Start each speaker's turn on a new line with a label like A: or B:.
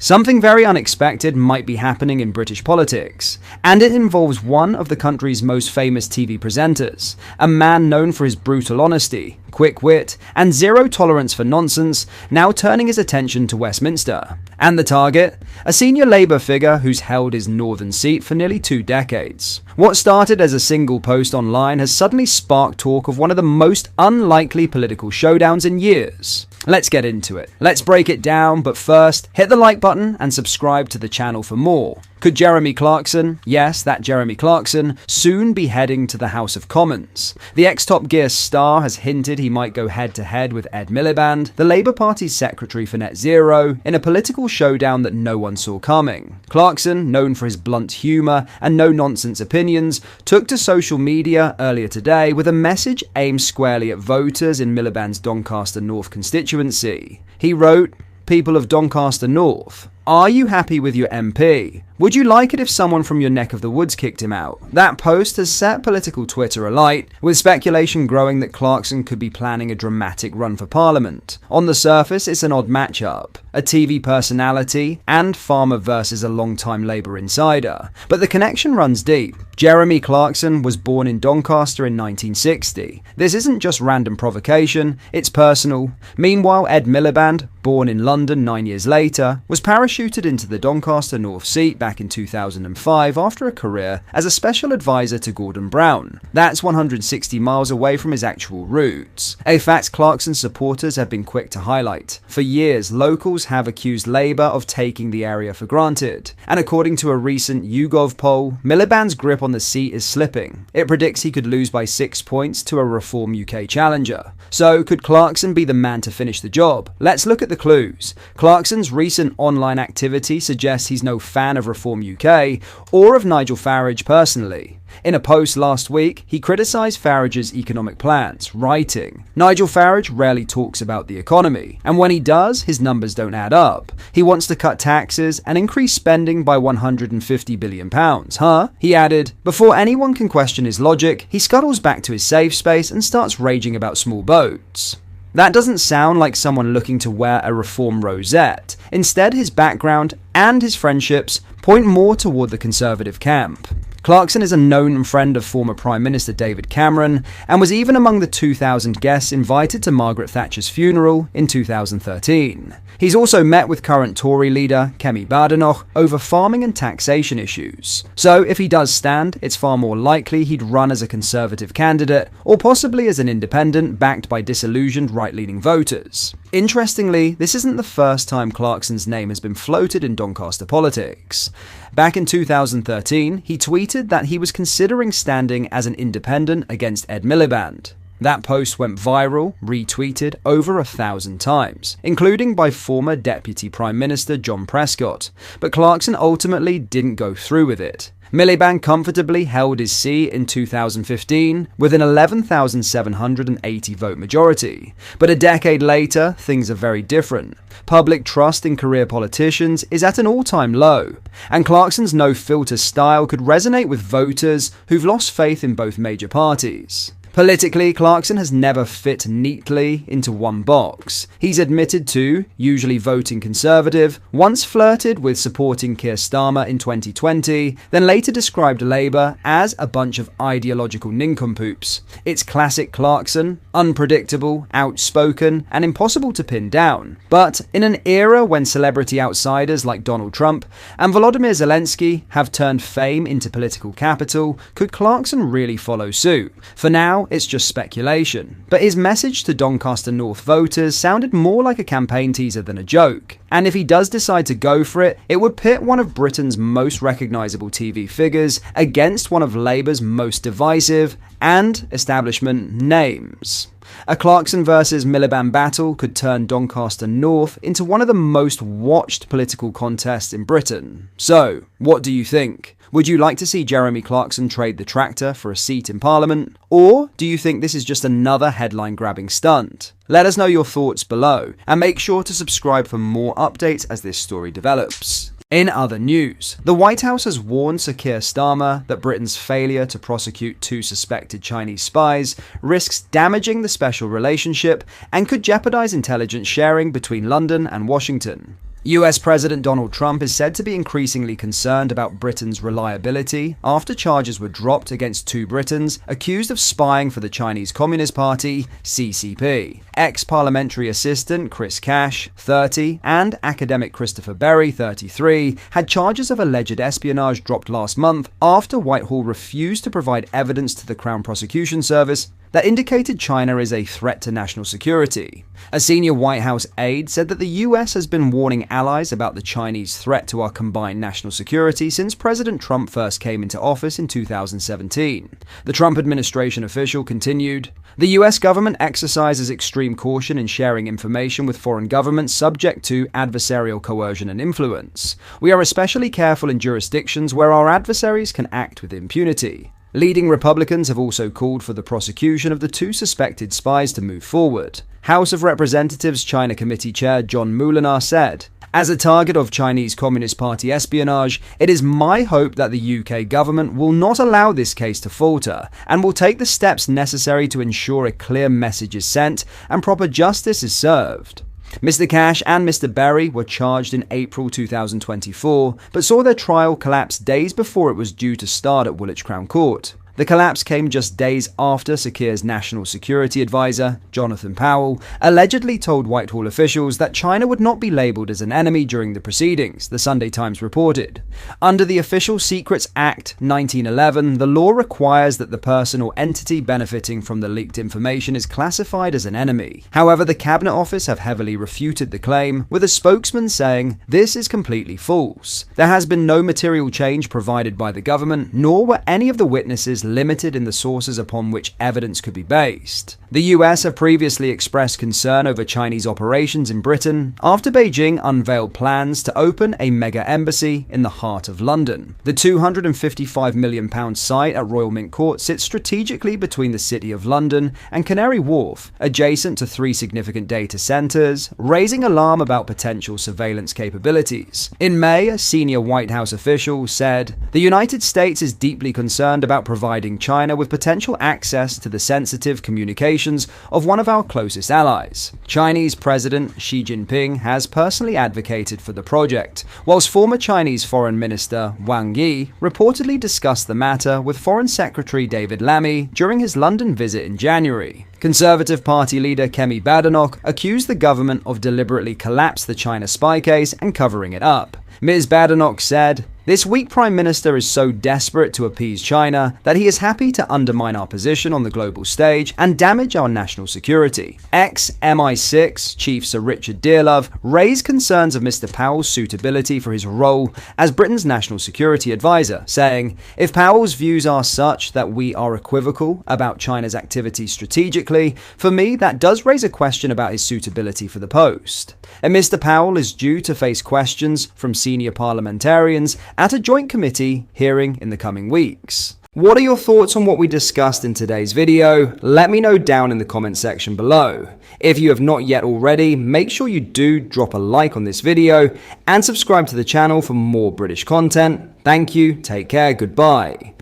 A: Something very unexpected might be happening in British politics, and it involves one of the country's most famous TV presenters, a man known for his brutal honesty, quick wit, and zero tolerance for nonsense, now turning his attention to Westminster. And the target? A senior Labour figure who's held his northern seat for nearly 2 decades. What started as a single post online has suddenly sparked talk of one of the most unlikely political showdowns in years. Let's get into it. Let's break it down, but first, hit the like button and subscribe to the channel for more. Could Jeremy Clarkson, yes, that Jeremy Clarkson, soon be heading to the House of Commons? The ex-Top Gear star has hinted he might go head-to-head with Ed Miliband, the Labour Party's secretary for Net Zero, in a political showdown that no one saw coming. Clarkson, known for his blunt humour and no-nonsense opinions, took to social media earlier today with a message aimed squarely at voters in Miliband's Doncaster North constituency. He wrote, "People of Doncaster North, are you happy with your MP? Would you like it if someone from your neck of the woods kicked him out?" That post has set political Twitter alight, with speculation growing that Clarkson could be planning a dramatic run for Parliament. On the surface, it's an odd matchup, a TV personality and farmer versus a long-time Labour insider. But the connection runs deep. Jeremy Clarkson was born in Doncaster in 1960. This isn't just random provocation, it's personal. Meanwhile, Ed Miliband, born in London 9 years later, was parachuted into the Doncaster North seat back in 2005 after a career as a special advisor to Gordon Brown. That's 160 miles away from his actual roots, a fact Clarkson's supporters have been quick to highlight. For years, locals have accused Labour of taking the area for granted, and according to a recent YouGov poll, Miliband's grip on the seat is slipping. It predicts he could lose by 6 points to a Reform UK challenger. So, could Clarkson be the man to finish the job? Let's look at the clues. Clarkson's recent online activity suggests he's no fan of Reform UK or of Nigel Farage personally. In a post last week, he criticised Farage's economic plans, writing, "Nigel Farage rarely talks about the economy, and when he does, his numbers don't add up. He wants to cut taxes and increase spending by £150 billion, huh?" He added, "Before anyone can question his logic, he scuttles back to his safe space and starts raging about small boats." That doesn't sound like someone looking to wear a Reform rosette. Instead, his background and his friendships point more toward the Conservative camp. Clarkson is a known friend of former Prime Minister David Cameron and was even among the 2,000 guests invited to Margaret Thatcher's funeral in 2013. He's also met with current Tory leader Kemi Badenoch over farming and taxation issues. So if he does stand, it's far more likely he'd run as a Conservative candidate or possibly as an independent backed by disillusioned right-leaning voters. Interestingly, this isn't the first time Clarkson's name has been floated in Doncaster politics. Back in 2013, he tweeted that he was considering standing as an independent against Ed Miliband. That post went viral, retweeted over 1,000 times, including by former Deputy Prime Minister John Prescott, but Clarkson ultimately didn't go through with it. Miliband comfortably held his seat in 2015 with an 11,780 vote majority. But a decade later, things are very different. Public trust in career politicians is at an all-time low, and Clarkson's no-filter style could resonate with voters who've lost faith in both major parties. Politically, Clarkson has never fit neatly into one box. He's admitted to, usually voting Conservative, once flirted with supporting Keir Starmer in 2020, then later described Labour as a bunch of ideological nincompoops. It's classic Clarkson, unpredictable, outspoken, and impossible to pin down. But in an era when celebrity outsiders like Donald Trump and Volodymyr Zelensky have turned fame into political capital, could Clarkson really follow suit? For now, it's just speculation. But his message to Doncaster North voters sounded more like a campaign teaser than a joke. And if he does decide to go for it, it would pit one of Britain's most recognisable TV figures against one of Labour's most divisive and establishment names. A Clarkson versus Miliband battle could turn Doncaster North into one of the most watched political contests in Britain. So, what do you think? Would you like to see Jeremy Clarkson trade the tractor for a seat in Parliament? Or do you think this is just another headline-grabbing stunt? Let us know your thoughts below, and make sure to subscribe for more updates as this story develops. In other news, the White House has warned Sir Keir Starmer that Britain's failure to prosecute 2 suspected Chinese spies risks damaging the special relationship and could jeopardize intelligence sharing between London and Washington. US President Donald Trump is said to be increasingly concerned about Britain's reliability after charges were dropped against two Britons accused of spying for the Chinese Communist Party, CCP. Ex-parliamentary assistant Chris Cash, 30, and academic Christopher Berry, 33, had charges of alleged espionage dropped last month after Whitehall refused to provide evidence to the Crown Prosecution Service that indicated China is a threat to national security. A senior White House aide said that the US has been warning allies about the Chinese threat to our combined national security since President Trump first came into office in 2017. The Trump administration official continued, "The US government exercises extreme caution in sharing information with foreign governments subject to adversarial coercion and influence. We are especially careful in jurisdictions where our adversaries can act with impunity." Leading Republicans have also called for the prosecution of the two suspected spies to move forward. House of Representatives China Committee Chair John Moulinar said, "As a target of Chinese Communist Party espionage, it is my hope that the UK government will not allow this case to falter and will take the steps necessary to ensure a clear message is sent and proper justice is served." Mr. Cash and Mr. Berry were charged in April 2024, but saw their trial collapse days before it was due to start at Woolwich Crown Court. The collapse came just days after Sakir's national security advisor, Jonathan Powell, allegedly told Whitehall officials that China would not be labelled as an enemy during the proceedings, the Sunday Times reported. Under the Official Secrets Act 1911, the law requires that the person or entity benefiting from the leaked information is classified as an enemy. However, the Cabinet Office have heavily refuted the claim, with a spokesman saying, "This is completely false. There has been no material change provided by the government, nor were any of the witnesses limited in the sources upon which evidence could be based." The US have previously expressed concern over Chinese operations in Britain after Beijing unveiled plans to open a mega embassy in the heart of London. The £255 million site at Royal Mint Court sits strategically between the City of London and Canary Wharf, adjacent to three significant data centres, raising alarm about potential surveillance capabilities. In May, a senior White House official said, "The United States is deeply concerned about providing China with potential access to the sensitive communications of one of our closest allies." Chinese President Xi Jinping has personally advocated for the project, whilst former Chinese Foreign Minister Wang Yi reportedly discussed the matter with Foreign Secretary David Lammy during his London visit in January. Conservative Party leader Kemi Badenoch accused the government of deliberately collapsing the China spy case and covering it up. Ms. Badenoch said, "This weak Prime Minister is so desperate to appease China that he is happy to undermine our position on the global stage and damage our national security." Ex-MI6 Chief Sir Richard Dearlove raised concerns of Mr. Powell's suitability for his role as Britain's national security advisor, saying, "If Powell's views are such that we are equivocal about China's activities strategically, for me that does raise a question about his suitability for the post." And Mr. Powell is due to face questions from senior parliamentarians at a joint committee hearing in the coming weeks. What are your thoughts on what we discussed in today's video? Let me know down in the comment section below. If you have not yet already, make sure you do drop a like on this video and subscribe to the channel for more British content. Thank you, take care, goodbye.